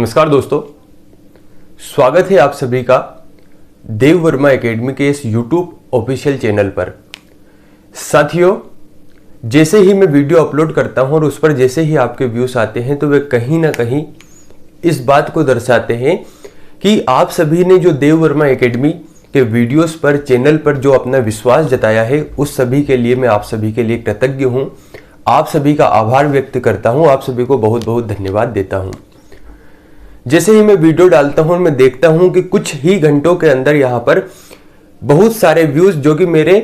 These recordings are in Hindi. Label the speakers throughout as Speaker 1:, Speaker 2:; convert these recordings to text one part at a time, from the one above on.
Speaker 1: नमस्कार दोस्तों, स्वागत है आप सभी का देव वर्मा एकेडमी के इस YouTube ऑफिशियल चैनल पर। साथियों, जैसे ही मैं वीडियो अपलोड करता हूं और उस पर जैसे ही आपके व्यूज आते हैं तो वे कहीं ना कहीं इस बात को दर्शाते हैं कि आप सभी ने जो देव वर्मा एकेडमी के वीडियोस पर, चैनल पर जो अपना विश्वास जताया है, उस सभी के लिए मैं आप सभी के लिए कृतज्ञ हूं। आप सभी का आभार व्यक्त करता हूं, आप सभी को बहुत बहुत धन्यवाद देता हूं। जैसे ही मैं वीडियो डालता हूं, मैं देखता हूं कि कुछ ही घंटों के अंदर यहां पर बहुत सारे व्यूज, जो कि मेरे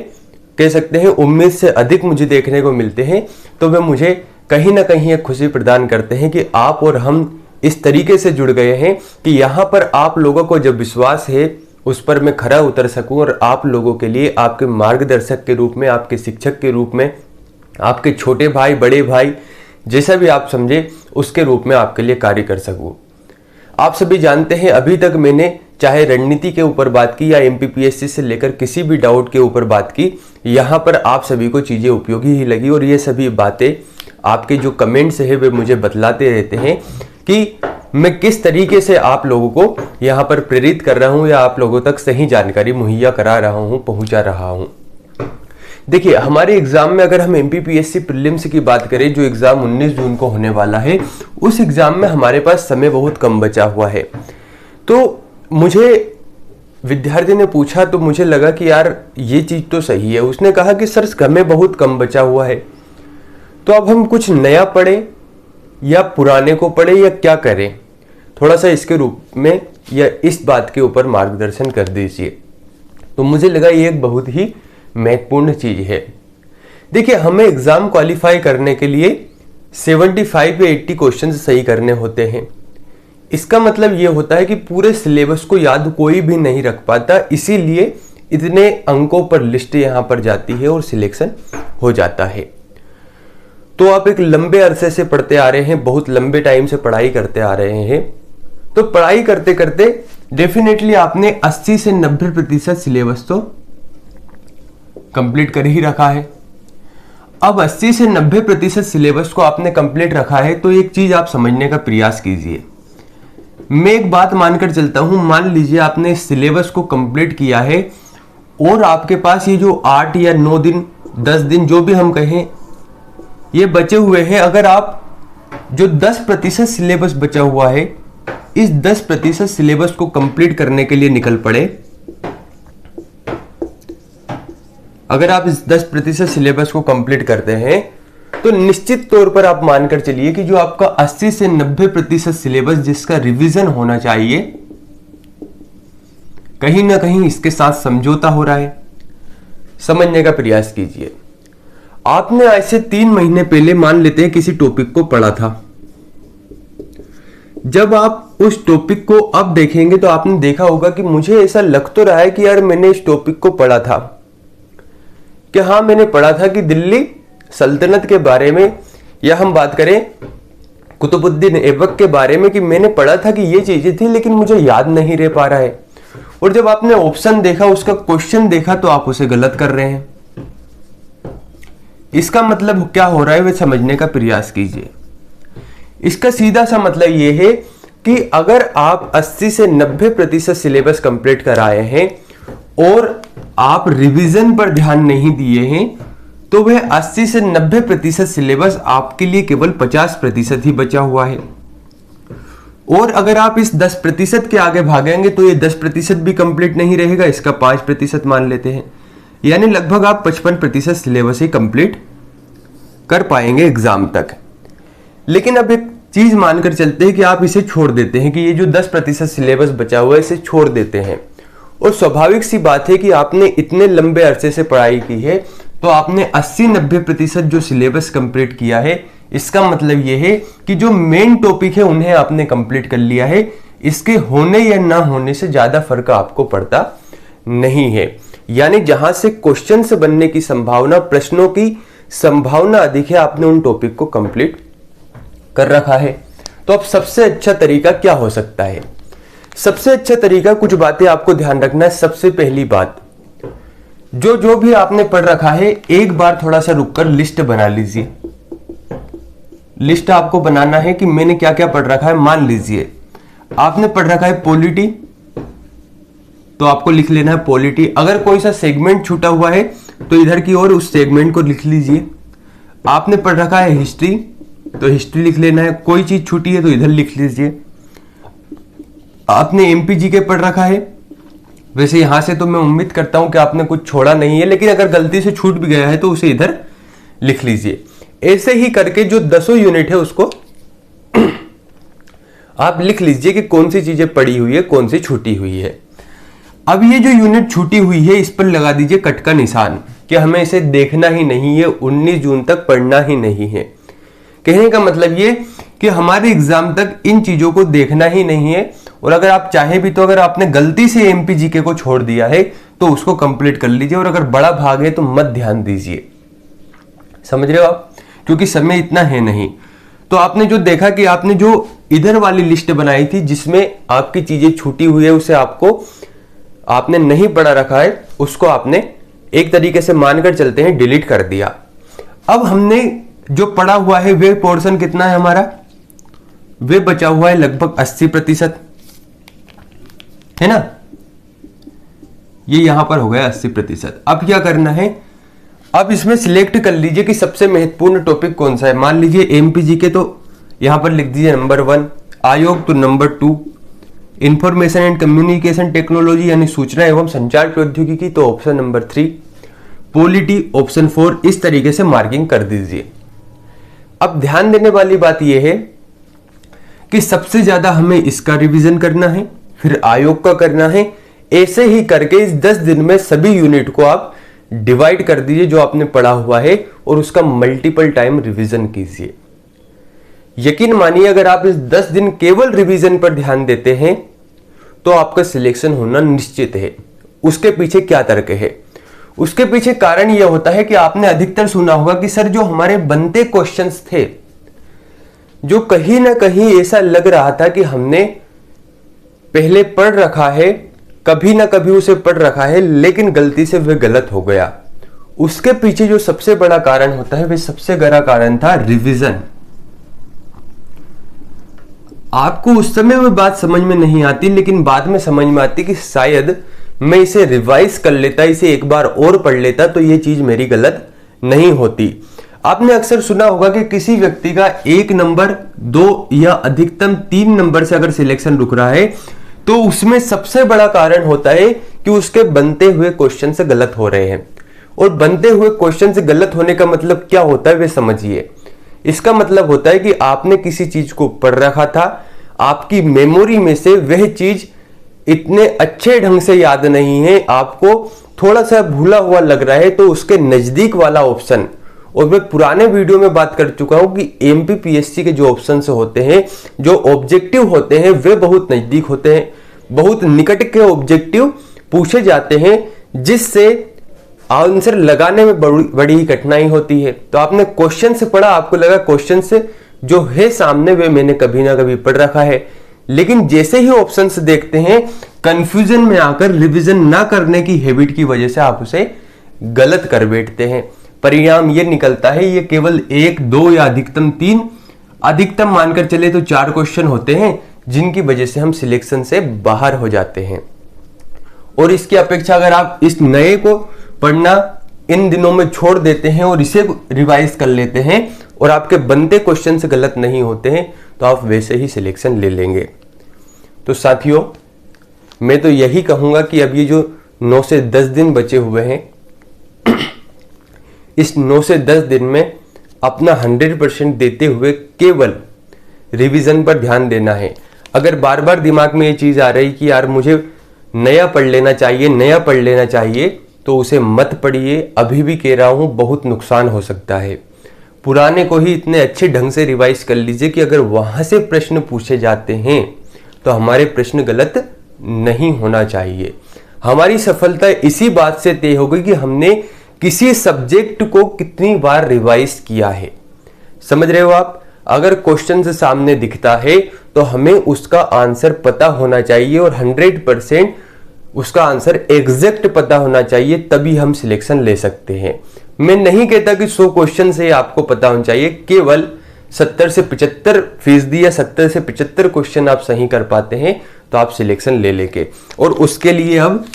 Speaker 1: कह सकते हैं उम्मीद से अधिक मुझे देखने को मिलते हैं, तो वे मुझे कहीं ना कहीं एक खुशी प्रदान करते हैं कि आप और हम इस तरीके से जुड़ गए हैं कि यहां पर आप लोगों को जब विश्वास है उस पर मैं खरा उतर सकूं और आप लोगों के लिए आपके मार्गदर्शक के रूप में, आपके शिक्षक के रूप में, आपके छोटे भाई, बड़े भाई, जैसा भी आप समझे उसके रूप में आपके लिए कार्य कर सकूं। आप सभी जानते हैं, अभी तक मैंने चाहे रणनीति के ऊपर बात की या MPPSC से लेकर किसी भी डाउट के ऊपर बात की, यहाँ पर आप सभी को चीज़ें उपयोगी ही लगी और ये सभी बातें आपके जो कमेंट्स है वे मुझे बतलाते रहते हैं कि मैं किस तरीके से आप लोगों को यहाँ पर प्रेरित कर रहा हूँ या आप लोगों तक सही जानकारी मुहैया करा रहा हूँ, पहुँचा रहा हूँ। देखिए, हमारे एग्जाम में अगर हम MPPSC प्रीलिम्स की बात करें, जो एग्जाम 19 जून को होने वाला है, उस एग्जाम में हमारे पास समय बहुत कम बचा हुआ है। तो मुझे विद्यार्थी ने पूछा तो मुझे लगा कि यार ये चीज तो सही है। उसने कहा कि सर समय बहुत कम बचा हुआ है, तो अब हम कुछ नया पढ़े या पुराने को पढ़े या क्या करें, थोड़ा सा इसके रूप में या इस बात के ऊपर मार्गदर्शन कर दीजिए। तो मुझे लगा ये एक बहुत ही महत्वपूर्ण चीज है। देखिए, हमें एग्जाम क्वालिफाई करने के लिए 75 या 80 क्वेश्चन सही करने होते हैं। इसका मतलब यह होता है कि पूरे सिलेबस को याद कोई भी नहीं रख पाता, इसीलिए इतने अंकों पर लिस्ट यहां पर जाती है और सिलेक्शन हो जाता है। तो आप एक लंबे अरसे से पढ़ते आ रहे हैं, बहुत लंबे टाइम से पढ़ाई करते आ रहे हैं, तो पढ़ाई करते करते डेफिनेटली आपने 80 से 90% सिलेबस तो कंप्लीट कर ही रखा है। अब 80 से 90% सिलेबस को आपने कंप्लीट रखा है, तो एक चीज आप समझने का प्रयास कीजिए। मैं एक बात मानकर चलता हूं, मान लीजिए आपने सिलेबस को कंप्लीट किया है और आपके पास ये जो 8 या 9 दिन, 10 दिन जो भी हम कहें, ये बचे हुए हैं। अगर आप जो 10% सिलेबस बचा हुआ है, इस 10% सिलेबस को कंप्लीट करने के लिए निकल पड़े, अगर आप इस 10% सिलेबस को कंप्लीट करते हैं, तो निश्चित तौर पर आप मानकर चलिए कि जो आपका 80 से 90% सिलेबस जिसका रिवीजन होना चाहिए, कहीं ना कहीं इसके साथ समझौता हो रहा है। समझने का प्रयास कीजिए। आपने आज से 3 महीने पहले मान लेते हैं किसी टॉपिक को पढ़ा था। जब आप उस टॉपिक को अब देखेंगे तो आपने देखा होगा कि मुझे ऐसा लग तो रहा है कि यार मैंने इस टॉपिक को पढ़ा था, कि हाँ मैंने पढ़ा था कि दिल्ली सल्तनत के बारे में, या हम बात करें कुतुबुद्दीन ऐबक के बारे में, कि मैंने पढ़ा था कि ये चीजें थी लेकिन मुझे याद नहीं रह पा रहा है। और जब आपने ऑप्शन देखा, उसका क्वेश्चन देखा, तो आप उसे गलत कर रहे हैं। इसका मतलब क्या हो रहा है, वे समझने का प्रयास कीजिए। इसका सीधा सा मतलब यह है कि अगर आप 80 से 90% सिलेबस कंप्लीट कराए हैं और आप रिवीजन पर ध्यान नहीं दिए हैं, तो वह 80 से 90% सिलेबस आपके लिए केवल 50% ही बचा हुआ है। और अगर आप इस 10% के आगे भागेंगे तो ये 10% भी कंप्लीट नहीं रहेगा, इसका 5% मान लेते हैं, यानी लगभग आप 55% सिलेबस ही कंप्लीट कर पाएंगे एग्जाम तक। लेकिन अब एक चीज मानकर चलते हैं कि आप इसे छोड़ देते हैं, कि ये जो 10% सिलेबस बचा हुआ है इसे छोड़ देते हैं। और स्वाभाविक सी बात है कि आपने इतने लंबे अरसे से पढ़ाई की है, तो आपने 80-90% जो सिलेबस कंप्लीट किया है, इसका मतलब यह है कि जो मेन टॉपिक है उन्हें आपने कंप्लीट कर लिया है। इसके होने या ना होने से ज्यादा फर्क आपको पड़ता नहीं है। यानी जहां से क्वेश्चन से बनने की संभावना, प्रश्नों की संभावना अधिक है, आपने उन टॉपिक को कंप्लीट कर रखा है। तो अब सबसे अच्छा तरीका क्या हो सकता है? सबसे अच्छा तरीका, कुछ बातें आपको ध्यान रखना है। सबसे पहली बात, जो भी आपने पढ़ रखा है, एक बार थोड़ा सा रुककर लिस्ट बना लीजिए। लिस्ट आपको बनाना है कि मैंने क्या क्या पढ़ रखा है। मान लीजिए आपने पढ़ रखा है पॉलिटी, तो आपको लिख लेना है पॉलिटी। अगर कोई सा सेगमेंट छूटा हुआ है तो इधर की ओर उस सेगमेंट को लिख लीजिए। आपने पढ़ रखा है हिस्ट्री, तो हिस्ट्री लिख लेना है। कोई चीज छूटी है तो इधर लिख लीजिए। आपने एमपीजी के पढ़ रखा है, वैसे यहां से तो मैं उम्मीद करता हूं कि आपने कुछ छोड़ा नहीं है, लेकिन अगर गलती से छूट भी गया है तो उसे इधर लिख लीजिए। ऐसे ही करके जो 10 यूनिट है उसको आप लिख लीजिए कि कौन सी चीजें पड़ी हुई है, कौन सी छूटी हुई है। अब ये जो यूनिट छूटी हुई है इस पर लगा दीजिए कट का निशान कि हमें इसे देखना ही नहीं है, 19 जून तक पढ़ना ही नहीं है। कहने का मतलब ये कि हमारे एग्जाम तक इन चीजों को देखना ही नहीं है। और अगर आप चाहे भी तो अगर आपने गलती से एमपीजीके को छोड़ दिया है तो उसको कंप्लीट कर लीजिए, और अगर बड़ा भाग है तो मत ध्यान दीजिए। समझ रहे हो आप, क्योंकि समय इतना है नहीं। तो आपने जो देखा कि आपने जो इधर वाली लिस्ट बनाई थी जिसमें आपकी चीजें छूटी हुई है, उसे आपने नहीं पढ़ा रखा है, उसको आपने एक तरीके से मानकर चलते हैं डिलीट कर दिया। अब हमने जो पढ़ा हुआ है वे पोर्शन कितना है हमारा, वे बचा हुआ है लगभग 80%, है ना। ये यहां पर हो गया 80%। अब क्या करना है, अब इसमें सिलेक्ट कर लीजिए कि सबसे महत्वपूर्ण टॉपिक कौन सा है। मान लीजिए एमपीजीके, तो यहां पर लिख दीजिए नंबर 1, आयोग तो number 2, information and communication technology यानी सूचना एवं संचार प्रौद्योगिकी तो ऑप्शन नंबर 3, पॉलिटी ऑप्शन 4। इस तरीके से मार्किंग कर दीजिए। अब ध्यान देने वाली बात यह है कि सबसे ज्यादा हमें इसका रिवीजन करना है, फिर आयोग का करना है। ऐसे ही करके इस 10 दिन में सभी यूनिट को आप डिवाइड कर दीजिए जो आपने पढ़ा हुआ है, और उसका मल्टीपल टाइम रिवीजन कीजिए। यकीन मानिए अगर आप इस 10 दिन केवल रिवीजन पर ध्यान देते हैं तो आपका सिलेक्शन होना निश्चित है। उसके पीछे क्या तर्क है, उसके पीछे कारण यह होता है कि आपने अधिकतर सुना होगा कि सर जो हमारे बनते क्वेश्चंस थे, जो कहीं ना कहीं ऐसा लग रहा था कि हमने पहले पढ़ रखा है, कभी ना कभी उसे पढ़ रखा है, लेकिन गलती से वह गलत हो गया। उसके पीछे जो सबसे बड़ा कारण होता है वह सबसे बड़ा कारण था रिवीजन। आपको उस समय वह बात समझ में नहीं आती, लेकिन बाद में समझ में आती कि शायद मैं इसे रिवाइज कर लेता, इसे एक बार और पढ़ लेता तो यह चीज मेरी गलत नहीं होती। आपने अक्सर सुना होगा कि किसी व्यक्ति का 1 नंबर, 2 या अधिकतम 3 नंबर से अगर सिलेक्शन रुक रहा है तो उसमें सबसे बड़ा कारण होता है कि उसके बनते हुए क्वेश्चन से गलत हो रहे हैं। और बनते हुए क्वेश्चन से गलत होने का मतलब क्या होता है वे समझिए। इसका मतलब होता है कि आपने किसी चीज को पढ़ रखा था, आपकी मेमोरी में से वह चीज इतने अच्छे ढंग से याद नहीं है, आपको थोड़ा सा भूला हुआ लग रहा है, तो उसके नजदीक वाला ऑप्शन, और मैं पुराने वीडियो में बात कर चुका हूं कि एमपीपीएससी के जो ऑप्शन होते हैं, जो ऑब्जेक्टिव होते हैं, वे बहुत नजदीक होते हैं, बहुत निकट के ऑब्जेक्टिव पूछे जाते हैं, जिससे आंसर लगाने में बड़ी ही कठिनाई होती है। तो आपने क्वेश्चन से पढ़ा, आपको लगा क्वेश्चन से जो है सामने वे मैंने कभी ना कभी पढ़ रखा है, लेकिन जैसे ही ऑप्शंस देखते हैं कंफ्यूजन में आकर रिवीजन ना करने की हैबिट की वजह से आप उसे गलत कर बैठते हैं। परिणाम ये निकलता है ये केवल 1, 2 या अधिकतम 3, अधिकतम मानकर चले तो 4 क्वेश्चन होते हैं, जिनकी वजह से हम सिलेक्शन से बाहर हो जाते हैं। और इसकी अपेक्षा अगर आप इस नए को पढ़ना इन दिनों में छोड़ देते हैं और इसे रिवाइज कर लेते हैं और आपके बनते क्वेश्चन से गलत नहीं होते हैं, तो आप वैसे ही सिलेक्शन ले लेंगे। तो साथियों, मैं तो यही कहूंगा कि अब ये जो 9 से 10 दिन बचे हुए हैं, इस 9 से 10 दिन में अपना 100% देते हुए केवल रिवीजन पर ध्यान देना है। अगर बार बार दिमाग में ये चीज आ रही कि यार मुझे नया पढ़ लेना चाहिए, नया पढ़ लेना चाहिए, तो उसे मत पढ़िए। अभी भी कह रहा हूं, बहुत नुकसान हो सकता है। पुराने को ही इतने अच्छे ढंग से रिवाइज कर लीजिए कि अगर वहां से प्रश्न पूछे जाते हैं तो हमारे प्रश्न गलत नहीं होना चाहिए। हमारी सफलता इसी बात से तय होगी कि हमने किसी सब्जेक्ट को कितनी बार रिवाइज किया है। समझ रहे हो आप? अगर क्वेश्चन से सामने दिखता है तो हमें उसका आंसर पता होना चाहिए और 100% उसका आंसर एग्जैक्ट पता होना चाहिए, तभी हम सिलेक्शन ले सकते हैं। मैं नहीं कहता कि 100 क्वेश्चन से आपको पता होना चाहिए, केवल 70 से 75% या 70 से 75 क्वेश्चन आप सही कर पाते हैं तो आप सिलेक्शन ले लेंगे। और उसके लिए अब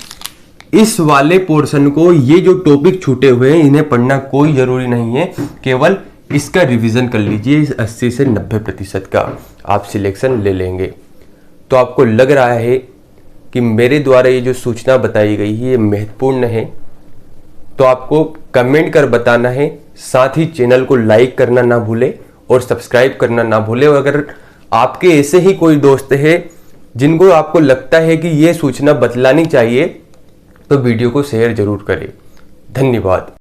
Speaker 1: इस वाले पोर्शन को, ये जो टॉपिक छूटे हुए हैं इन्हें पढ़ना कोई जरूरी नहीं है, केवल इसका रिवीजन कर लीजिए। 80 से 90% का आप सिलेक्शन ले लेंगे। तो आपको लग रहा है कि मेरे द्वारा ये जो सूचना बताई गई है ये महत्वपूर्ण है, तो आपको कमेंट कर बताना है। साथ ही चैनल को लाइक करना ना भूले और सब्सक्राइब करना ना भूले। और अगर आपके ऐसे ही कोई दोस्त है जिनको आपको लगता है कि ये सूचना बतलानी चाहिए तो वीडियो को शेयर जरूर करें। धन्यवाद।